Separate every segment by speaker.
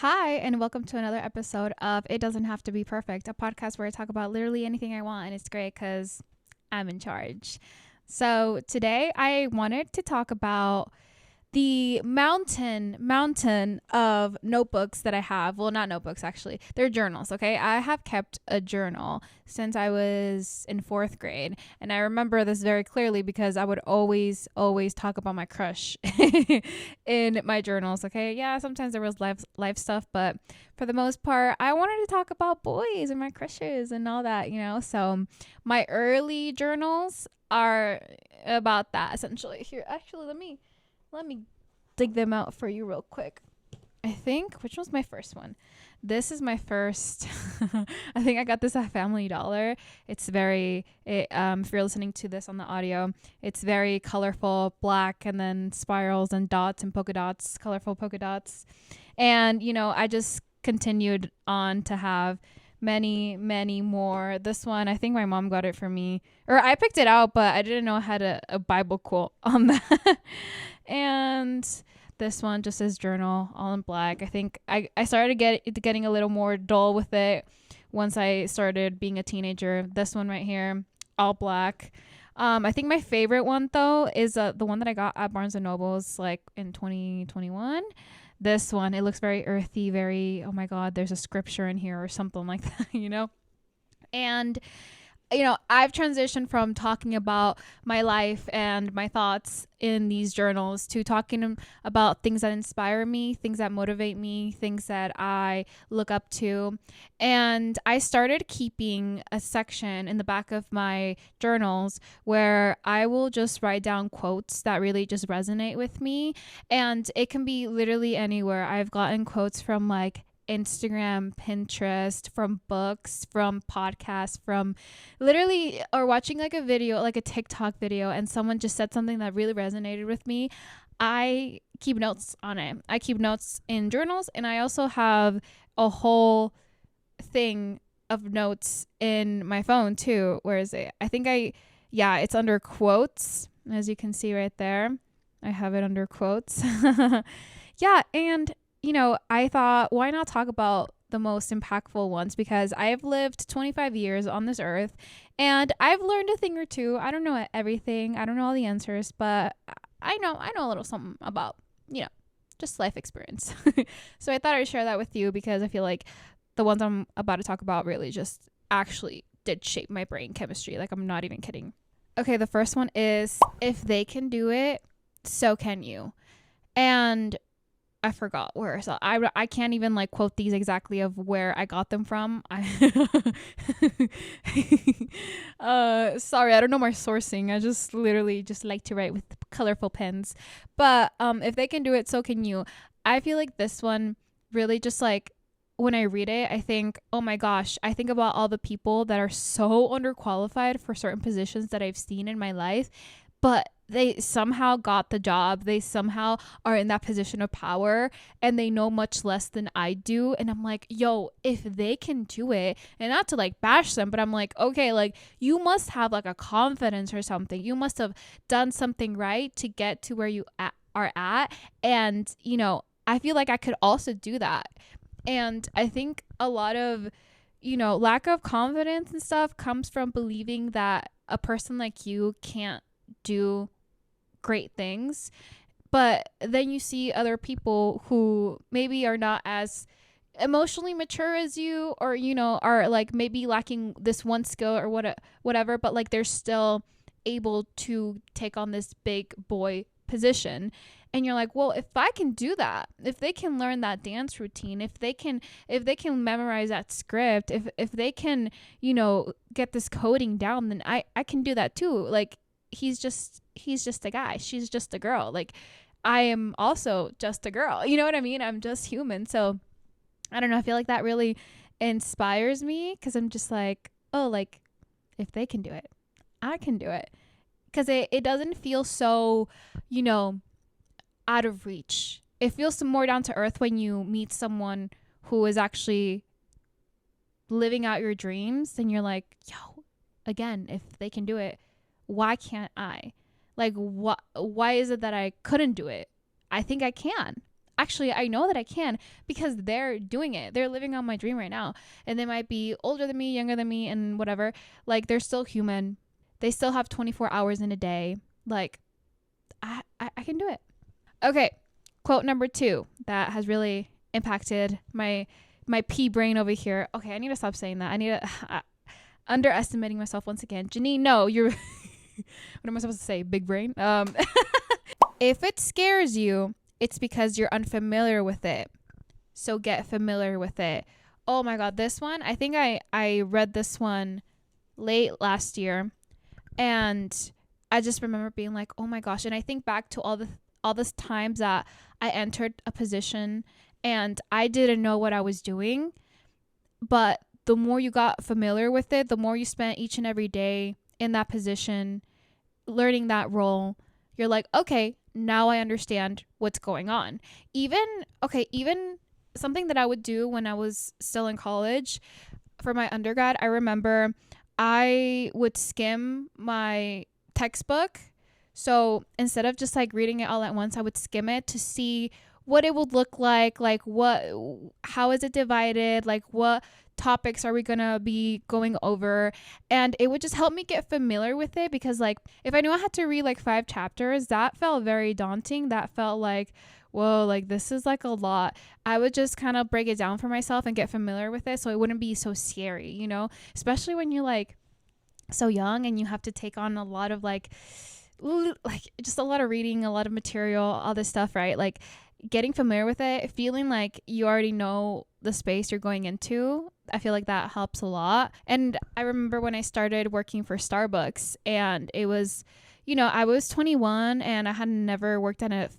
Speaker 1: Hi, and welcome to another episode of It Doesn't Have to Be Perfect, a podcast where I talk about literally anything I want, and it's great because I'm in charge. So, today I wanted to talk about the mountain of notebooks that I have. Well, not notebooks, actually. They're journals, okay? I have kept a journal since I was in 4th grade. And I remember this very clearly because I would always talk about my crush in my journals, okay? Yeah, sometimes there was life stuff, but for the most part, I wanted to talk about boys and my crushes and all that, So my early journals are about that, essentially. Here, actually, let me dig them out for you real quick. I think, which was my first one? This is my first. I think I got this at Family Dollar. If you're listening to this on the audio, it's very colorful, black, and then spirals and dots and polka dots, colorful polka dots. And, I just continued on to have many more. This one, I think my mom got it for me, or I picked it out, but I didn't know it had a Bible quote on that. And this one just says journal, all in black. I think I started getting a little more dull with it once I started being a teenager. This one right here, all black. I think my favorite one though is the one that I got at Barnes and Noble's like in 2021. This one, it looks very earthy, very, oh my God, there's a scripture in here or something like that, And I've transitioned from talking about my life and my thoughts in these journals to talking about things that inspire me, things that motivate me, things that I look up to. And I started keeping a section in the back of my journals where I will just write down quotes that really just resonate with me. And it can be literally anywhere. I've gotten quotes from like Instagram, Pinterest, from books, from podcasts, from literally, or watching like a video, like a TikTok video, and someone just said something that really resonated with me. I keep notes on it. I keep notes in journals, and I also have a whole thing of notes in my phone too. Where is it? It's under quotes, as you can see right there. I have it under quotes. Yeah, and I thought, why not talk about the most impactful ones? Because I've lived 25 years on this earth and I've learned a thing or two. I don't know everything. I don't know all the answers, but I know a little something about, just life experience. So I thought I'd share that with you because I feel like the ones I'm about to talk about really just actually did shape my brain chemistry. Like, I'm not even kidding. Okay, the first one is, if they can do it, so can you. And I forgot where. So I can't even like quote these exactly of where I got them from. Sorry, I don't know my sourcing. I just literally just like to write with colorful pens. But if they can do it, so can you. I feel like this one really just like, when I read it, I think, oh my gosh, I think about all the people that are so underqualified for certain positions that I've seen in my life, but they somehow got the job. They somehow are in that position of power and they know much less than I do. And I'm like, yo, if they can do it, and not to like bash them, but I'm like, okay, like you must have like a confidence or something. You must have done something right to get to where you are at. And, I feel like I could also do that. And I think a lot of, lack of confidence and stuff comes from believing that a person like you can't do great things. But then you see other people who maybe are not as emotionally mature as you, or are like maybe lacking this one skill or whatever, but like they're still able to take on this big boy position. And you're like, well, if I can do that, if they can learn that dance routine, if they can memorize that script, if they can, get this coding down, then I can do that too. Like, he's just a guy, she's just a girl. Like, I am also just a girl, you know what I mean? I'm just human. So I don't know, I feel like that really inspires me, because I'm just like, oh, like if they can do it, I can do it. Because it doesn't feel so, out of reach. It feels some more down to earth when you meet someone who is actually living out your dreams, and you're like, yo, again, if they can do it, why can't I? Like, why is it that I couldn't do it? I think I can. actually, I know that I can because they're doing it. They're living on my dream right now. And they might be older than me, younger than me, and whatever. Like, they're still human. They still have 24 hours in a day. Like, I can do it. Okay. Quote number 2 that has really impacted my pea brain over here. Okay, I need to stop saying that. I need to underestimating myself once again. Janine, no, you're what am I supposed to say? Big brain? If it scares you, it's because you're unfamiliar with it. So get familiar with it. Oh my God, this one, I think I read this one late last year, and I just remember being like, oh my gosh. And I think back to all this times that I entered a position and I didn't know what I was doing. But the more you got familiar with it, the more you spent each and every day in that position, learning that role, you're like, okay, now I understand what's going on. Even something that I would do when I was still in college for my undergrad, I remember I would skim my textbook. So instead of just like reading it all at once, I would skim it to see what it would look like how is it divided, like what topics are we gonna be going over. And it would just help me get familiar with it, because like if I knew I had to read like 5 chapters, that felt very daunting. That felt like, whoa, like this is like a lot. I would just kind of break it down for myself and get familiar with it so it wouldn't be so scary, you know, especially when you're like so young and you have to take on a lot of like just a lot of reading, a lot of material, all this stuff, right? Like getting familiar with it, feeling like you already know the space you're going into, I feel like that helps a lot. And I remember when I started working for Starbucks, and it was, you know, I was 21 and I had never worked in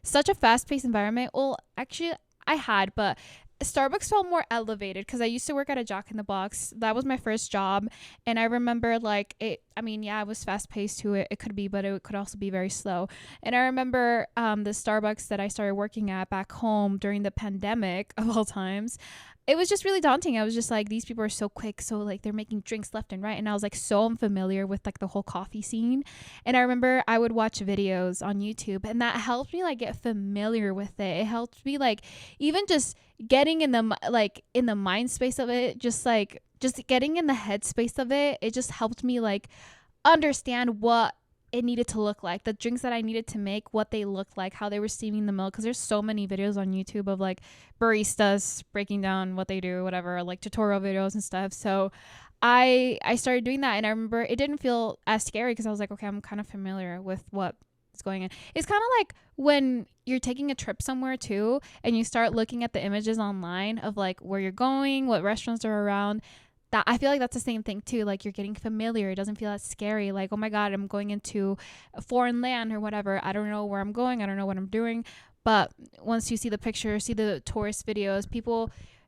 Speaker 1: such a fast-paced environment. Well, actually I had, but Starbucks felt more elevated because I used to work at a Jack in the Box. That was my first job. And I remember like it was fast paced to it. It could be, but it could also be very slow. And I remember the Starbucks that I started working at back home during the pandemic of all times. It was just really daunting. I was just like, these people are so quick. So like they're making drinks left and right. And I was like so unfamiliar with like the whole coffee scene. And I remember I would watch videos on YouTube, and that helped me like get familiar with it. It helped me like even just getting in the mind space of it, just getting in the head space of it. It just helped me like understand what it needed to look like, the drinks that I needed to make, what they looked like, how they were steaming the milk. Because there's so many videos on YouTube of like baristas breaking down what they do, whatever, like tutorial videos and stuff. So I started doing that, and I remember it didn't feel as scary because I was like, okay, I'm kind of familiar with what is going on. It's kind of like when you're taking a trip somewhere too, and you start looking at the images online of like where you're going, what restaurants are around. That I feel like that's the same thing too. Like you're getting familiar. It doesn't feel as scary. Like, oh my God, I'm going into a foreign land or whatever. I don't know where I'm going. I don't know what I'm doing. But once you see the pictures, see the tourist videos,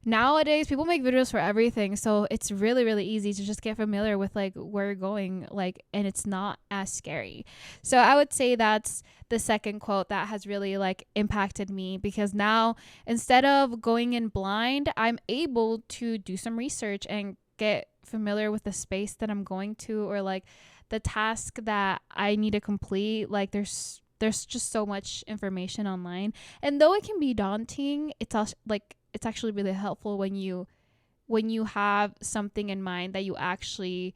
Speaker 1: nowadays people make videos for everything. So it's really, really easy to just get familiar with like where you're going, like, and it's not as scary. So I would say that's the second quote that has really like impacted me, because now instead of going in blind, I'm able to do some research and get familiar with the space that I'm going to, or like the task that I need to complete. Like there's just so much information online, and though it can be daunting, it's also like it's actually really helpful when you have something in mind that you actually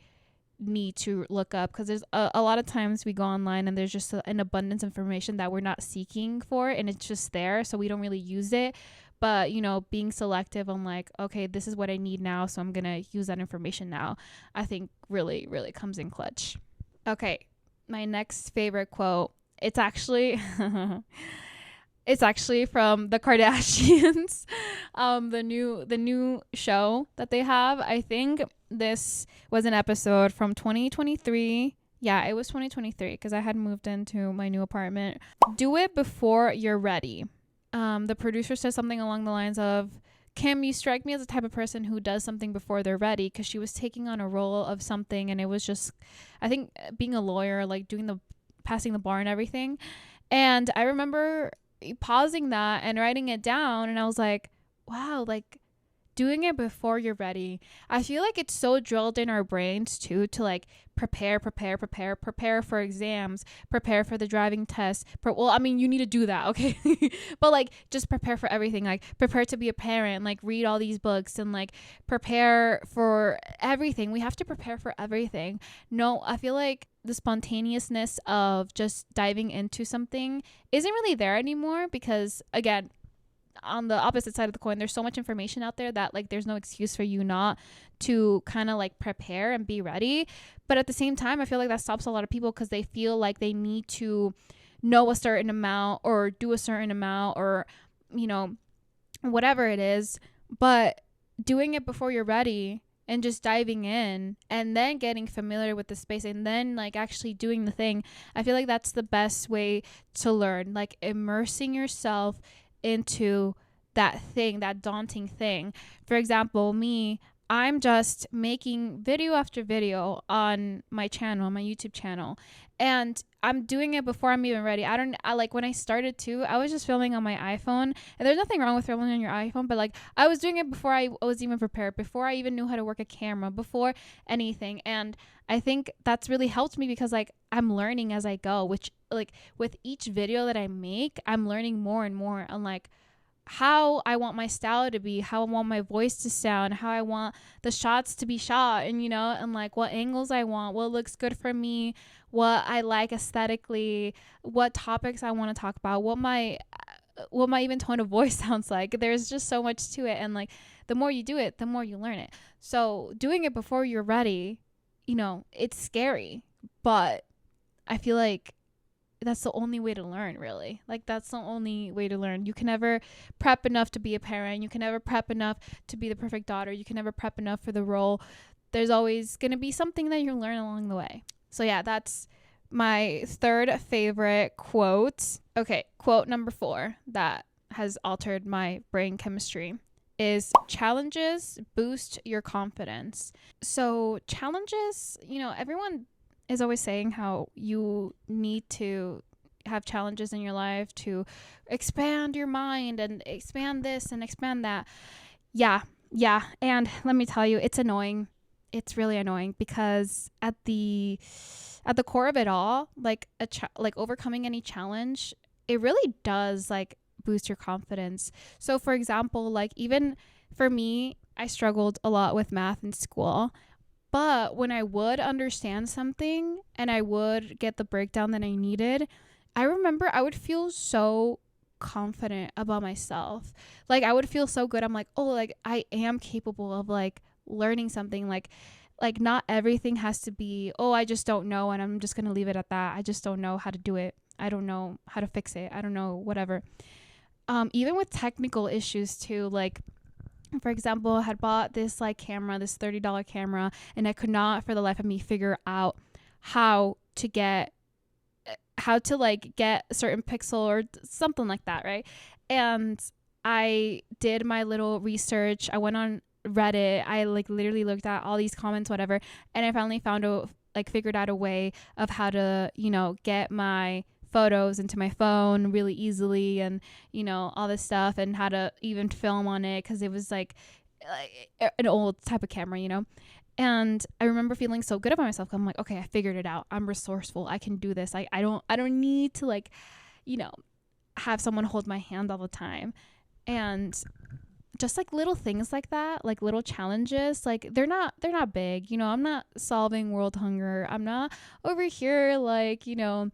Speaker 1: need to look up, because there's a lot of times we go online and there's just an abundance of information that we're not seeking for, and it's just there, so we don't really use it. But, you know, being selective on like, okay, this is what I need now, so I'm going to use that information now, I think really, really comes in clutch. Okay, my next favorite quote, it's actually it's actually from the Kardashians, the new show that they have. I think this was an episode from 2023. Yeah, it was 2023 because I had moved into my new apartment. Do it before you're ready. The producer says something along the lines of, Kim, you strike me as the type of person who does something before they're ready, because she was taking on a role of something, and it was just, I think, being a lawyer, like passing the bar and everything. And I remember pausing that and writing it down, and I was like, wow, like doing it before you're ready. I feel like it's so drilled in our brains too, to like prepare for exams, prepare for the driving test. Well, I mean, you need to do that, okay? But like just prepare for everything, like prepare to be a parent, like read all these books and like prepare for everything. We have to prepare for everything. No, I feel like the spontaneousness of just diving into something isn't really there anymore, because again, on the opposite side of the coin, there's so much information out there that like there's no excuse for you not to kind of like prepare and be ready. But at the same time, I feel like that stops a lot of people because they feel like they need to know a certain amount or do a certain amount, or you know, whatever it is. But doing it before you're ready and just diving in and then getting familiar with the space and then like actually doing the thing, I feel like that's the best way to learn, like immersing yourself into that thing, that daunting thing. For example, me, I'm just making video after video on my channel, my YouTube channel, and I'm doing it before I'm even ready. I like when I started too, I was just filming on my iPhone, and there's nothing wrong with filming on your iPhone, but like I was doing it before I was even prepared, before I even knew how to work a camera, before anything. And I think that's really helped me because like I'm learning as I go, which like with each video that I make, I'm learning more and more on like how I want my style to be, how I want my voice to sound, how I want the shots to be shot, and you know, and like what angles I want, what looks good for me, what I like aesthetically, what topics I want to talk about, what my even tone of voice sounds like. There's just so much to it, and like the more you do it, the more you learn it. So doing it before you're ready, you know, it's scary, but I feel like that's the only way to learn, really. Like that's the only way to learn. You can never prep enough to be a parent. You can never prep enough to be the perfect daughter. You can never prep enough for the role. There's always going to be something that you learn along the way. So yeah, that's my third favorite quote. Okay, quote number 4 that has altered my brain chemistry is challenges boost your confidence. So challenges, you know, everyone is always saying how you need to have challenges in your life to expand your mind and expand this and expand that. Yeah. And let me tell you, it's annoying. It's really annoying because at the core of it all, like like overcoming any challenge, it really does like boost your confidence. So for example, like even for me, I struggled a lot with math in school. But when I would understand something and I would get the breakdown that I needed, I remember I would feel so confident about myself. Like I would feel so good. I'm like, oh, like I am capable of like learning something. Like not everything has to be, oh, I just don't know and I'm just going to leave it at that. I just don't know how to do it. I don't know how to fix it. I don't know, whatever. Even with technical issues too, like for example, I had bought this like camera, this $30 camera, and I could not for the life of me figure out how to like get a certain pixel or something like that, right? And I did my little research. I went on Reddit. I like literally looked at all these comments, whatever, and I finally figured out a way of how to, you know, get my photos into my phone really easily, and you know, all this stuff, and how to even film on it because it was like an old type of camera, you know. And I remember feeling so good about myself. I'm like, okay, I figured it out. I'm resourceful. I can do this. I don't need to like, you know, have someone hold my hand all the time. And just like little things like that, like little challenges, like they're not big, you know. I'm not solving world hunger. I'm not over here like, you know,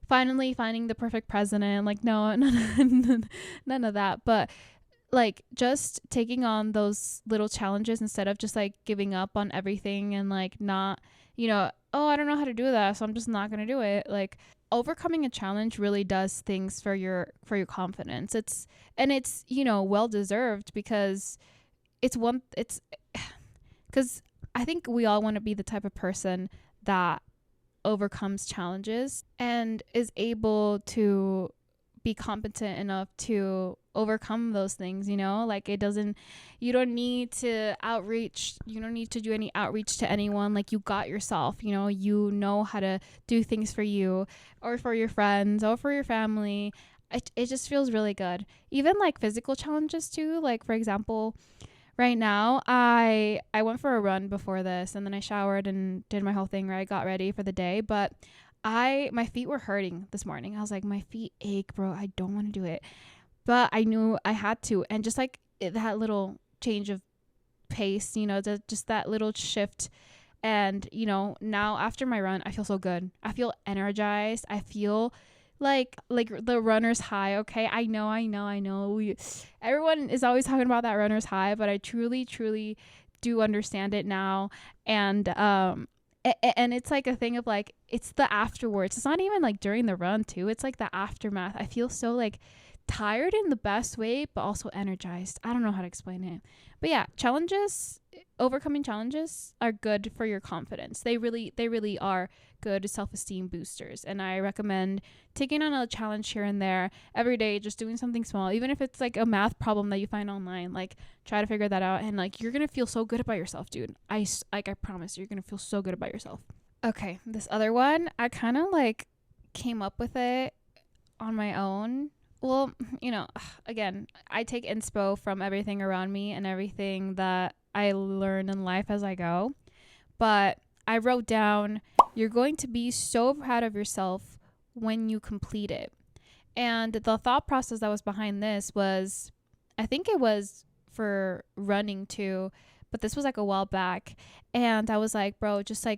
Speaker 1: finally finding the perfect president. Like no, none of that. But like just taking on those little challenges instead of just like giving up on everything and like not, you know, oh, I don't know how to do that, so I'm just not going to do it. Like overcoming a challenge really does things for your confidence. It's, you know, well deserved because because I think we all want to be the type of person that overcomes challenges and is able to be competent enough to overcome those things, you know. Like you don't need to do any outreach to anyone. Like you got yourself, you know how to do things for you or for your friends or for your family. It just feels really good. Even like physical challenges too, like for example, right now, I went for a run before this, and then I showered and did my whole thing, right? Got ready for the day, but my feet were hurting this morning. I was like, my feet ache, bro. I don't want to do it. But I knew I had to. And just like that little change of pace, just that little shift. And, now after my run, I feel so good. I feel energized. I feel like the runner's high. Okay. I know. Everyone is always talking about that runner's high, but I truly, truly do understand it now. And, and it's like a thing of like, it's the afterwards. It's not even like during the run too. It's like the aftermath. I feel so like tired in the best way, but also energized. I don't know how to explain it. But yeah, overcoming challenges are good for your confidence. They really are good self-esteem boosters. And I recommend taking on a challenge here and there every day, just doing something small, even if it's like a math problem that you find online, like try to figure that out. And like, you're going to feel so good about yourself, dude. I promise you're going to feel so good about yourself. Okay. This other one, I kind of like came up with it on my own. Well, again, I take inspo from everything around me and everything that I learn in life as I go. But I wrote down, you're going to be so proud of yourself when you complete it. And the thought process that was behind this was, I think it was for running too, but this was like a while back. And I was like, bro, just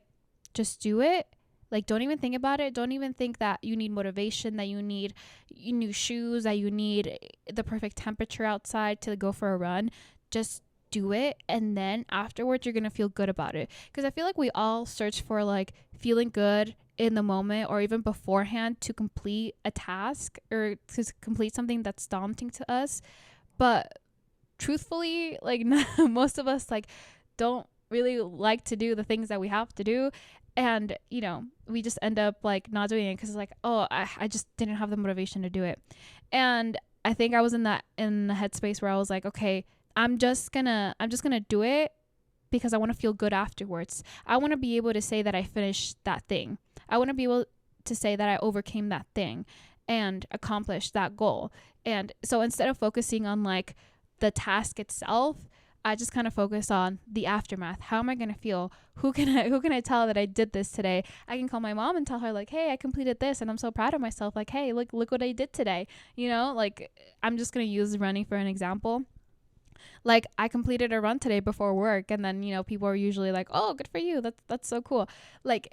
Speaker 1: do it. Like, don't even think about it. Don't even think that you need motivation, that you need new shoes, that you need the perfect temperature outside to go for a run. Just do it. And then afterwards, you're going to feel good about it. Because I feel like we all search for like feeling good in the moment or even beforehand to complete a task or to complete something that's daunting to us. But truthfully, like most of us like don't really like to do the things that we have to do. And, we just end up like not doing it because it's like, oh, I just didn't have the motivation to do it. And I think I was in the headspace where I was like, okay, I'm just gonna do it because I want to feel good afterwards. I want to be able to say that I finished that thing. I want to be able to say that I overcame that thing and accomplished that goal. And so instead of focusing on like the task itself, I just kind of focus on the aftermath. How am I going to feel? Who can I tell that I did this today? I can call my mom and tell her like, hey, I completed this and I'm so proud of myself. Like, hey, look what I did today. Like I'm just going to use running for an example. Like I completed a run today before work and then, people are usually like, oh, good for you. That's so cool. Like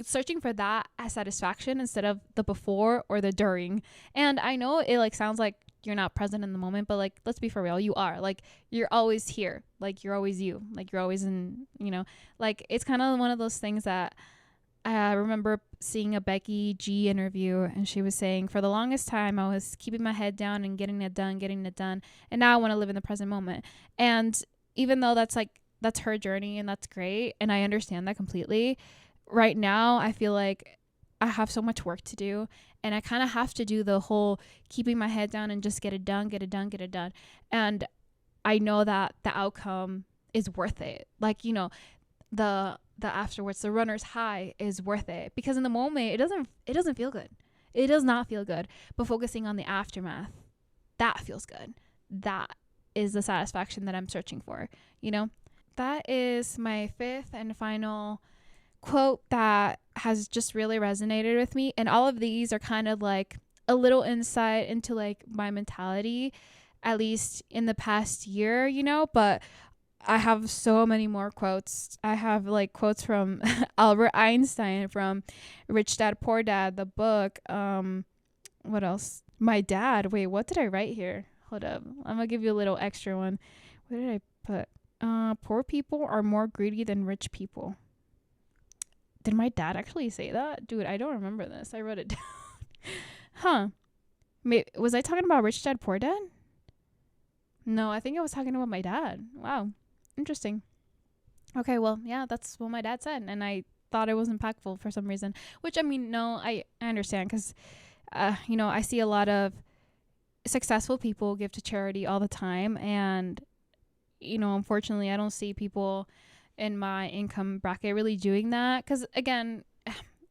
Speaker 1: searching for that as satisfaction instead of the before or the during. And I know it like sounds like you're not present in the moment, but like let's be for real, you are. Like you're always here, like you're always you, like you're always in, like it's kind of one of those things that I remember seeing a Becky G interview and she was saying, for the longest time I was keeping my head down and getting it done, and now I want to live in the present moment. And even though that's her journey and that's great and I understand that completely, right now I feel like I have so much work to do and I kind of have to do the whole keeping my head down and just get it done. And I know that the outcome is worth it. Like, the afterwards, the runner's high is worth it because in the moment it doesn't feel good. It does not feel good, but focusing on the aftermath, that feels good. That is the satisfaction that I'm searching for, That is my fifth and final quote that has just really resonated with me, and all of these are kind of like a little insight into like my mentality, at least in the past year, but I have so many more quotes. I have like quotes from Albert Einstein, from Rich Dad Poor Dad, the book. What else? My dad. Wait, what did I write here? Hold up, I'm gonna give you a little extra one. What did I put? Poor people are more greedy than rich people. Did my dad actually say that? Dude, I don't remember this. I wrote it down. Huh. Was I talking about Rich Dad Poor Dad? No, I think I was talking about my dad. Wow. Interesting. Okay, well, yeah, that's what my dad said. And I thought it was impactful for some reason. Which, I mean, no, I understand because, I see a lot of successful people give to charity all the time. And, unfortunately, I don't see people in my income bracket really doing that because again,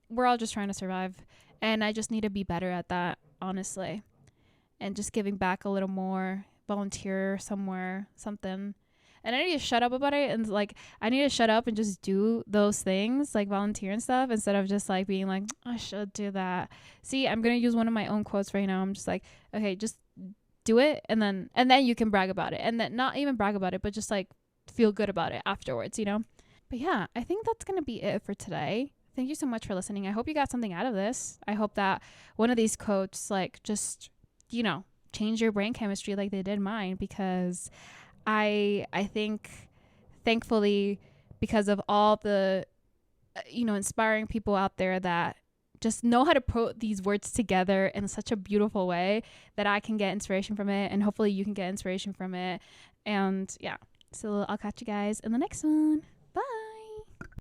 Speaker 1: we're all just trying to survive and I just need to be better at that, honestly, and just giving back a little more, volunteer somewhere, something. and I need to shut up about it. And like, I need to shut up and just do those things, like volunteer and stuff, instead of just like being like, I should do that. See, I'm going to use one of my own quotes right now. I'm just like, okay, just do it. And then you can brag about it. And then not even brag about it, but just like feel good about it afterwards, you know? But yeah, I think that's going to be it for today. Thank you so much for listening. I hope you got something out of this. I hope that one of these quotes, like, just, you know, change your brain chemistry like they did mine, because I think, thankfully, because of all the, inspiring people out there that just know how to put these words together in such a beautiful way, that I can get inspiration from it, and hopefully you can get inspiration from it. And yeah, so I'll catch you guys in the next one.